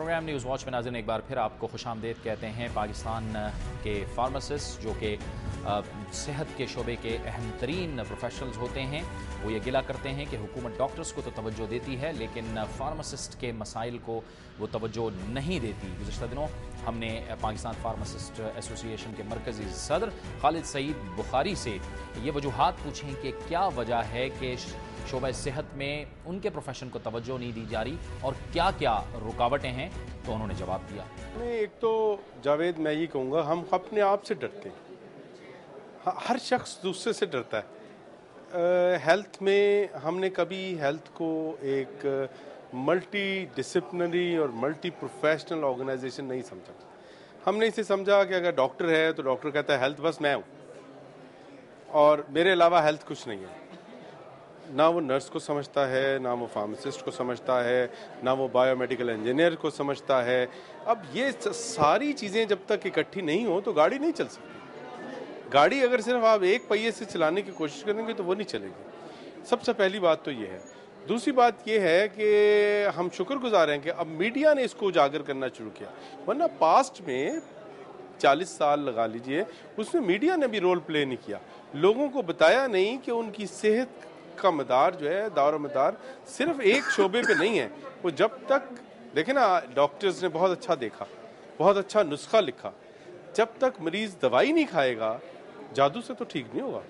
Programme news watch में नाज़रीन एक बार फिर आपको खुशामदीद कहते हैं। पाकिस्तान के फार्मासिस्ट जो कि सेहत के शोबे के अहम तरीन प्रोफेशनल्स होते हैं, वो ये गिला करते हैं कि हुकूमत डॉक्टर्स को तो तवज्जो देती है लेकिन फार्मासिस्ट के मसाइल को वो तवज्जो नहीं देती। गुज़श्ता दिनों हमने पाकिस्तान फार्मासिस्ट एसोसिएशन के मरकज़ी सदर खालिद सईद बुखारी से ये वजूहात पूछें कि क्या वजह है कि शोबा सेहत में उनके प्रोफेशन को तवज्जो नहीं दी जा रही और क्या क्या रुकावटें हैं, तो उन्होंने जवाब दिया। एक तो जावेद मैं ये कहूँगा, हम अपने आप से डरते हैं। हर शख्स दूसरे से डरता है। हेल्थ में हमने कभी हेल्थ को एक मल्टी डिसिप्लिनरी और मल्टी प्रोफेशनल ऑर्गेनाइजेशन नहीं समझा। हमने इसे समझा कि अगर डॉक्टर है तो डॉक्टर कहता है हेल्थ बस मैं हूँ और मेरे अलावा हेल्थ कुछ नहीं है। ना वो नर्स को समझता है, ना वो फार्मासिस्ट को समझता है, ना वो बायोमेडिकल इंजीनियर को समझता है। अब ये सारी चीज़ें जब तक इकट्ठी नहीं हो तो गाड़ी नहीं चल सकती। गाड़ी अगर सिर्फ आप एक पहिए से चलाने की कोशिश करेंगे तो वो नहीं चलेगी। सबसे पहली बात तो ये है। दूसरी बात ये है कि हम शुक्रगुजार हैं कि अब मीडिया ने इसको उजागर करना शुरू किया, वरना पास्ट में 40 साल लगा लीजिए उसमें मीडिया ने भी रोल प्ले नहीं किया। लोगों को बताया नहीं कि उनकी सेहत का मदार जो है, दार मदार सिर्फ एक शोबे पे नहीं है। वो जब तक देखे ना, डॉक्टर्स ने बहुत अच्छा देखा, बहुत अच्छा नुस्खा लिखा, जब तक मरीज दवाई नहीं खाएगा जादू से तो ठीक नहीं होगा।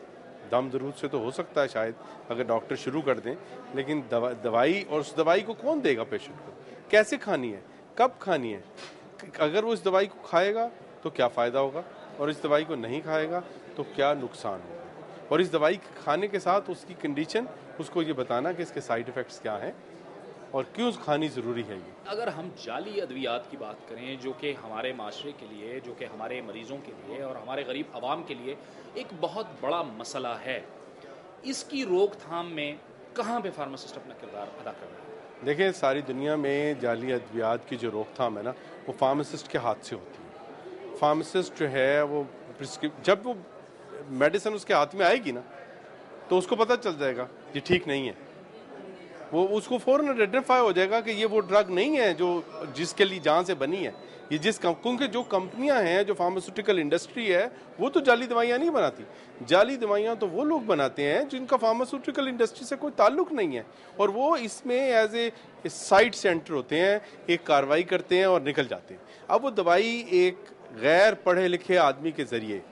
दम दरूद से तो हो सकता है शायद अगर डॉक्टर शुरू कर दें, लेकिन दवाई और उस दवाई को कौन देगा पेशेंट को, कैसे खानी है, कब खानी है, अगर वो इस दवाई को खाएगा तो क्या फ़ायदा होगा और इस दवाई को नहीं खाएगा तो क्या नुकसान होगा, और इस दवाई खाने के साथ उसकी कंडीशन, उसको ये बताना कि इसके साइड इफ़ेक्ट्स क्या हैं और क्यों खानी ज़रूरी है। ये अगर हम जाली अद्वियात की बात करें जो कि हमारे माशरे के लिए, जो कि हमारे मरीज़ों के लिए और हमारे गरीब आवाम के लिए एक बहुत बड़ा मसला है, इसकी रोकथाम में कहाँ पे फार्मासिस्ट अपना किरदार अदा कर रहा है? देखिए, सारी दुनिया में जाली अद्वियात की जो रोकथाम है ना, वो फार्मासिस्ट के हाथ से होती है। फार्मासिस्ट जो है वो जब वो मेडिसिन उसके हाथ में आएगी ना तो उसको पता चल जाएगा ये ठीक नहीं है। वो उसको फौरन आइडेंटिफाई हो जाएगा कि ये वो ड्रग नहीं है जो जिसके लिए जान से बनी है। ये क्योंकि जो कंपनियां हैं, जो फार्मास्यूटिकल इंडस्ट्री है, वो तो जाली दवाइयाँ नहीं बनाती। जाली दवाइयाँ तो वो लोग बनाते हैं जिनका फार्मास्यूटिकल इंडस्ट्री से कोई ताल्लुक नहीं है, और वो इसमें एज ए साइड सेंटर होते हैं, एक कार्रवाई करते हैं और निकल जाते हैं। अब वो दवाई एक गैर पढ़े लिखे आदमी के जरिए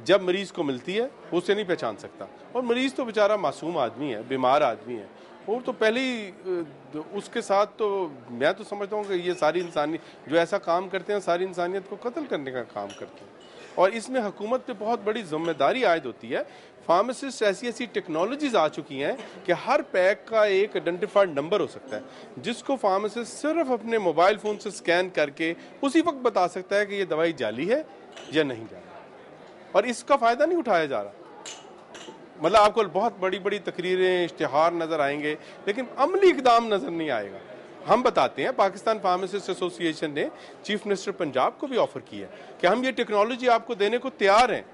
जब मरीज को मिलती है वो उसे नहीं पहचान सकता, और मरीज तो बेचारा मासूम आदमी है, बीमार आदमी है, वो तो पहले ही उसके साथ तो मैं तो समझता हूँ कि ये सारी इंसानियत जो ऐसा काम करते हैं, सारी इंसानियत को कत्ल करने का काम करते हैं, और इसमें हुकूमत पे बहुत बड़ी जिम्मेदारी आयद होती है। फार्मासिस्ट ऐसी टेक्नोलॉजीज आ चुकी हैं कि हर पैक का एक आइडेंटिफाइड नंबर हो सकता है जिसको फार्मासिस्ट सिर्फ अपने मोबाइल फ़ोन से स्कैन करके उसी वक्त बता सकता है कि ये दवाई जाली है या नहीं जाली, और इसका फ़ायदा नहीं उठाया जा रहा। मतलब आपको बहुत बड़ी बड़ी तकरीरें, इश्तिहार नज़र आएंगे लेकिन अमली इक़दाम नज़र नहीं आएगा। हम बताते हैं, पाकिस्तान फार्मासिस्ट एसोसिएशन ने चीफ मिनिस्टर पंजाब को भी ऑफ़र किया कि हम ये टेक्नोलॉजी आपको देने को तैयार हैं,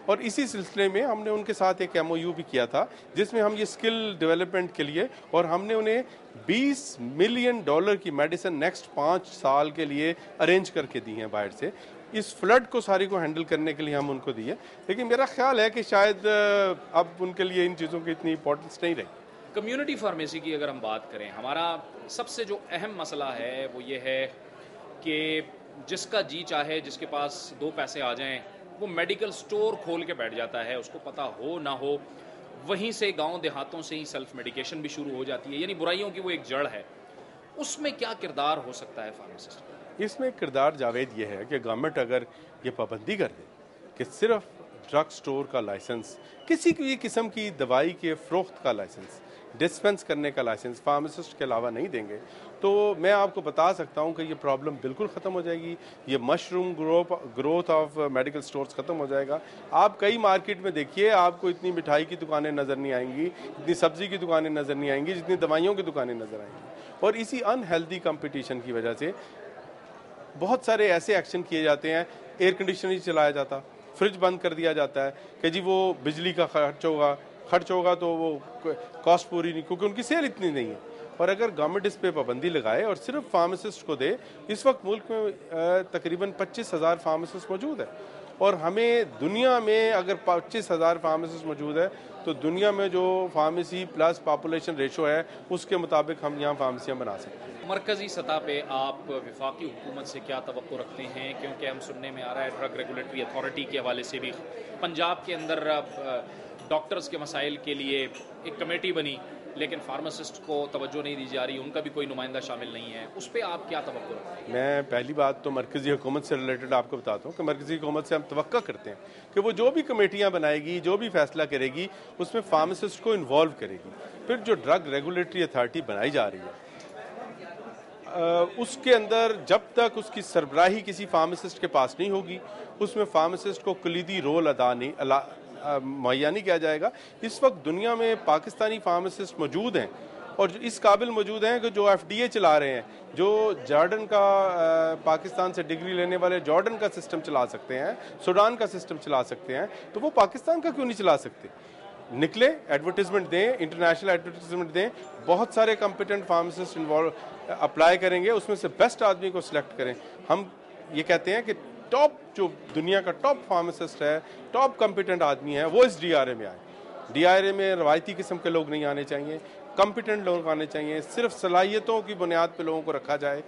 और इसी सिलसिले में हमने उनके साथ एक MOU भी किया था जिसमें हम ये स्किल डेवलपमेंट के लिए, और हमने उन्हें $20 मिलियन की मेडिसिन नेक्स्ट 5 साल के लिए अरेंज करके दी हैं बाहर से। इस फ्लड को सारी को हैंडल करने के लिए हम उनको दिए, लेकिन मेरा ख्याल है कि शायद अब उनके लिए इन चीज़ों की इतनी इंपॉर्टेंस नहीं रही। कम्युनिटी फार्मेसी की अगर हम बात करें, हमारा सबसे जो अहम मसला है वो ये है कि जिसका जी चाहे, जिसके पास 2 पैसे आ जाएं, वो मेडिकल स्टोर खोल के बैठ जाता है, उसको पता हो ना हो, वहीं से गांव देहातों से ही सेल्फ मेडिकेशन भी शुरू हो जाती है, यानी बुराइयों की वो एक जड़ है। उसमें क्या किरदार हो सकता है फार्मासिस्ट का? इसमें किरदार जावेद ये है कि गवर्नमेंट अगर ये पाबंदी कर दे कि सिर्फ ड्रग स्टोर का लाइसेंस, किसी भी किस्म की दवाई के फ़रोख्त का लाइसेंस, डिस्पेंस करने का लाइसेंस फार्मासिस्ट के अलावा नहीं देंगे, तो मैं आपको बता सकता हूं कि ये प्रॉब्लम बिल्कुल ख़त्म हो जाएगी। ये mushroom growth of medical stores ख़त्म हो जाएगा। आप कई मार्केट में देखिए, आपको इतनी मिठाई की दुकानें नज़र नहीं आएंगी, इतनी सब्ज़ी की दुकानें नज़र नहीं आएंगी, जितनी दवाइयों की दुकानें नज़र आएंगी। और इसी अनहेल्दी कंपटीशन की वजह से बहुत सारे ऐसे एक्शन किए जाते हैं। एयर कंडीशनर नहीं चलाया जाता, फ्रिज बंद कर दिया जाता है कि जी वो बिजली का खर्च होगा तो वो कॉस्ट पूरी नहीं, क्योंकि उनकी सेल इतनी नहीं है। اور اگر گورنمنٹ اس پہ پابندی لگائے اور صرف فارماسسٹ کو دے. اس وقت ملک میں تقریباً 25,000 فارماسسٹ موجود ہے, اور ہمیں دنیا میں اگر 25,000 فارماسسٹ موجود ہے تو دنیا میں جو فارمیسی پلس پاپولیشن ریشو ہے اس کے مطابق ہم یہاں فارمیسیاں بنا سکتے ہیں. مرکزی سطح پہ آپ وفاقی حکومت سے کیا توقع رکھتے ہیں؟ کیونکہ ہم سننے میں آ رہا ہے ڈرگ ریگولیٹری اتھارٹی کے حوالے سے بھی پنجاب کے اندر ڈاکٹرز کے مسائل کے لیے ایک کمیٹی بنی, لیکن فارماسسٹ کو توجہ نہیں دی جا رہی, ان کا بھی کوئی نمائندہ شامل نہیں ہے. اس پہ آپ کیا توقع رکھتے ہیں؟ میں پہلی بات تو مرکزی حکومت سے ریلیٹڈ آپ کو بتاتا ہوں کہ مرکزی حکومت سے ہم توقع کرتے ہیں کہ وہ جو بھی کمیٹیاں بنائے گی, جو بھی فیصلہ کرے گی, اس میں فارماسسٹ کو انوالو کرے گی. پھر جو ڈرگ ریگولیٹری اتھارٹی بنائی جا رہی ہے اس کے اندر جب تک اس کی سربراہی کسی فارماسسٹ کے پاس نہیں ہوگی, اس میں فارماسسٹ کو کلیدی رول مہیا نہیں کیا جائے گا. اس وقت دنیا میں پاکستانی فارماسسٹ موجود ہیں اور جو اس قابل موجود ہیں کہ جو FDA چلا رہے ہیں, جو جارڈن کا پاکستان سے ڈگری لینے والے جارڈن کا سسٹم چلا سکتے ہیں, سوڈان کا سسٹم چلا سکتے ہیں, تو وہ پاکستان کا کیوں نہیں چلا سکتے؟ نکلے, ایڈورٹیزمنٹ دیں, انٹرنیشنل ایڈورٹیزمنٹ دیں, بہت سارے کمپیٹنٹ فارماسسٹ اپلائی کریں گے, اس میں سے بیسٹ آدمی کو سلیکٹ کریں. ہم یہ کہتے ہیں کہ ٹاپ جو دنیا کا ٹاپ فارماسسٹ ہے, ٹاپ کمپیٹنٹ آدمی ہے, وہ اس DRA میں آئے. DRA میں روایتی قسم کے لوگ نہیں آنے چاہیے, کمپیٹنٹ لوگ آنے چاہیے, صرف صلاحیتوں کی بنیاد پہ لوگوں کو رکھا جائے.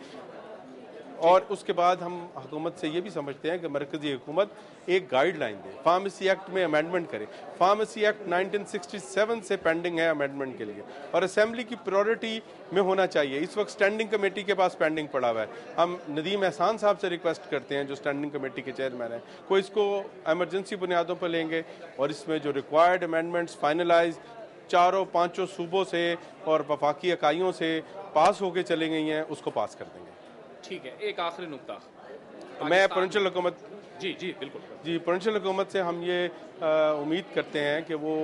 اور اس کے بعد ہم حکومت سے یہ بھی سمجھتے ہیں کہ مرکزی حکومت ایک گائیڈ لائن دے, فارمیسی ایکٹ میں امینڈمنٹ کرے. فارمیسی ایکٹ 1967 سے پینڈنگ ہے امینڈمنٹ کے لیے, اور اسمبلی کی پریورٹی میں ہونا چاہیے. اس وقت اسٹینڈنگ کمیٹی کے پاس پینڈنگ پڑا ہوا ہے. ہم ندیم احسان صاحب سے ریکویسٹ کرتے ہیں, جو اسٹینڈنگ کمیٹی کے چیئرمین ہیں, کو اس کو ایمرجنسی بنیادوں پر لیں گے اور اس میں جو ریکوائرڈ امینڈمنٹس فائنلائز 4-5 صوبوں سے اور وفاقی اکائیوں سے پاس ہو کے چلے گئی ہیں, اس کو پاس کر دیں گے. ٹھیک ہے, ایک آخری نقطہ. میں پروونشل حکومت جی بالکل پروونشل حکومت سے ہم یہ امید کرتے ہیں کہ وہ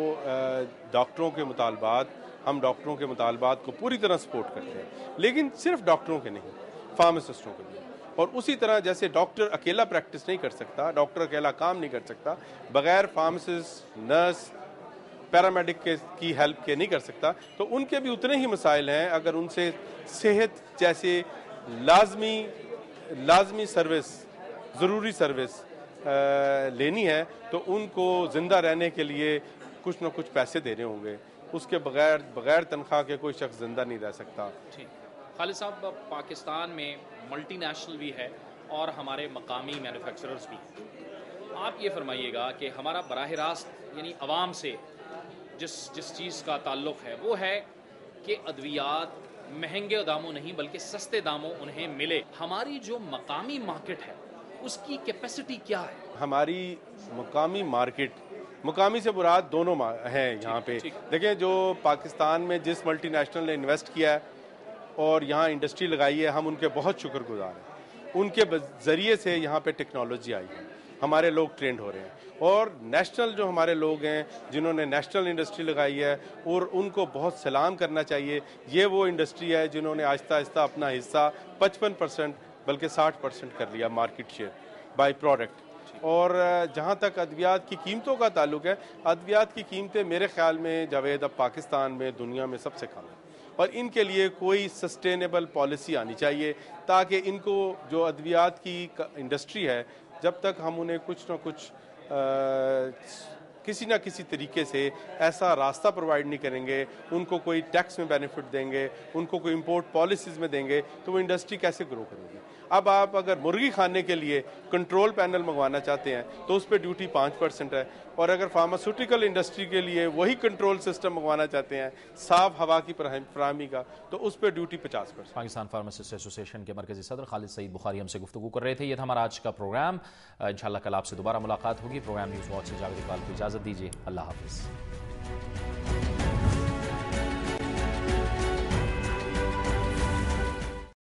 ڈاکٹروں کے مطالبات, ہم ڈاکٹروں کے مطالبات کو پوری طرح سپورٹ کرتے ہیں, لیکن صرف ڈاکٹروں کے نہیں, فارماسسٹوں کے بھی. اور اسی طرح جیسے ڈاکٹر اکیلا پریکٹس نہیں کر سکتا, ڈاکٹر اکیلا کام نہیں کر سکتا, بغیر فارماسسٹ, نرس, پیرامیڈک کی ہیلپ کے نہیں کر سکتا, تو ان کے بھی اتنے ہی مسائل ہیں. اگر ان سے صحت جیسے لازمی سروس, ضروری سروس لینی ہے, تو ان کو زندہ رہنے کے لیے کچھ نہ کچھ پیسے دینے ہوں گے. اس کے بغیر تنخواہ کے کوئی شخص زندہ نہیں رہ سکتا. خالد صاحب, پاکستان میں ملٹی نیشنل بھی ہے اور ہمارے مقامی مینوفیکچررز بھی. آپ یہ فرمائیے گا کہ ہمارا براہ راست یعنی عوام سے جس چیز کا تعلق ہے وہ ہے کہ ادویات مہنگے داموں نہیں بلکہ سستے داموں انہیں ملے. ہماری جو مقامی مارکیٹ ہے اس کی کیپیسٹی کیا ہے؟ ہماری مقامی مارکیٹ, مقامی سے مراد دونوں ہیں یہاں پہ. دیکھیں, جو پاکستان میں جس ملٹی نیشنل نے انویسٹ کیا ہے اور یہاں انڈسٹری لگائی ہے, ہم ان کے بہت شکر گزار ہیں. ان کے ذریعے سے یہاں پہ ٹیکنالوجی آئی ہے, ہمارے لوگ ٹرینڈ ہو رہے ہیں. اور نیشنل جو ہمارے لوگ ہیں جنہوں نے نیشنل انڈسٹری لگائی ہے, اور ان کو بہت سلام کرنا چاہیے. یہ وہ انڈسٹری ہے جنہوں نے آہستہ آہستہ اپنا حصہ 55% بلکہ 60% کر لیا مارکیٹ شیئر بائی پروڈکٹ. اور جہاں تک ادویات کی قیمتوں کا تعلق ہے, ادویات کی قیمتیں میرے خیال میں جاوید اب پاکستان میں دنیا میں سب سے کم ہیں, اور ان کے لیے کوئی سسٹینیبل پالیسی آنی چاہیے تاکہ ان کو جو ادویات کی انڈسٹری ہے, جب تک ہم انہیں کچھ نہ کچھ کسی نہ کسی طریقے سے ایسا راستہ پرووائڈ نہیں کریں گے, ان کو کوئی ٹیکس میں بینیفٹ دیں گے, ان کو کوئی امپورٹ پالیسیز میں دیں گے, تو وہ انڈسٹری کیسے گرو کرے گی. اب آپ اگر مرغی کھانے کے لیے کنٹرول پینل منگوانا چاہتے ہیں تو اس پہ ڈیوٹی 5% ہے, اور اگر فارماسیوٹیکل انڈسٹری کے لیے وہی کنٹرول سسٹم منگوانا چاہتے ہیں صاف ہوا کی فراہمی کا, تو اس پہ ڈیوٹی 50%. پاکستان فارماسسٹ ایسوسی ایشن کے مرکزی صدر خالد سعید بخاری ہم سے گفتگو کر رہے تھے. یہ تھا ہمارا آج کا پروگرام. انشاءاللہ کل آپ سے دوبارہ ملاقات ہوگی. پروگرام نیوز واچ سے جاوید اقبال کو اجازت دیجیے. اللہ حافظ.